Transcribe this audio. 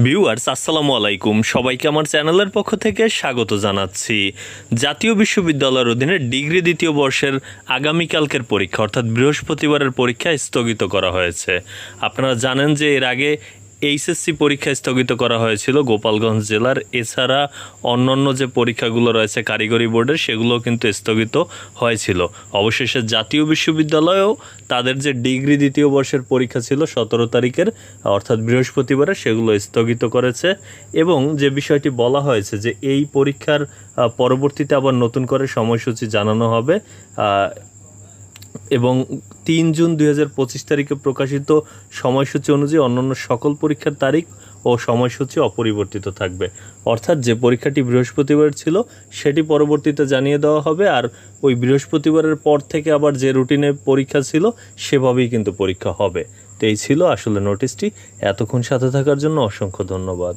Viewers আসসালামু আলাইকুম, সবাইকে আমার চ্যানেলের পক্ষ থেকে স্বাগত জানাচ্ছি। জাতীয় বিশ্ববিদ্যালয়ের অধীনে ডিগ্রি দ্বিতীয় বর্ষের আগামীকালকের পরীক্ষা অর্থাৎ বৃহস্পতিবারের পরীক্ষা স্থগিত করা হয়েছে। আপনারা জানেন যে এর আগে এইচএসসি পরীক্ষা স্থগিত করা হয়েছিল গোপালগঞ্জ জেলার। এছাড়া অন্যান্য যে পরীক্ষাগুলো রয়েছে কারিগরি বোর্ডের, সেগুলো কিন্তু স্থগিত হয়েছিল। অবশেষে জাতীয় বিশ্ববিদ্যালয়েও তাদের যে ডিগ্রি দ্বিতীয় বর্ষের পরীক্ষা ছিল 17 তারিখের অর্থাৎ বৃহস্পতিবারে, সেগুলো স্থগিত করেছে। এবং যে বিষয়টি বলা হয়েছে যে এই পরীক্ষার পরবর্তীতে আবার নতুন করে সময়সূচি জানানো হবে এবং 3 জুন 2025 তারিখে প্রকাশিত সময়সূচি অনুযায়ী অন্যান্য সকল পরীক্ষার তারিখ ও সময়সূচি অপরিবর্তিত থাকবে। অর্থাৎ যে পরীক্ষাটি বৃহস্পতিবার ছিল সেটি পরবর্তীতে জানিয়ে দেওয়া হবে, আর ওই বৃহস্পতিবারের পর থেকে আবার যে রুটিনে পরীক্ষা ছিল সেভাবেই কিন্তু পরীক্ষা হবে। তো এই ছিল আসলে নোটিশটি। এতক্ষণ সাথে থাকার জন্য অসংখ্য ধন্যবাদ।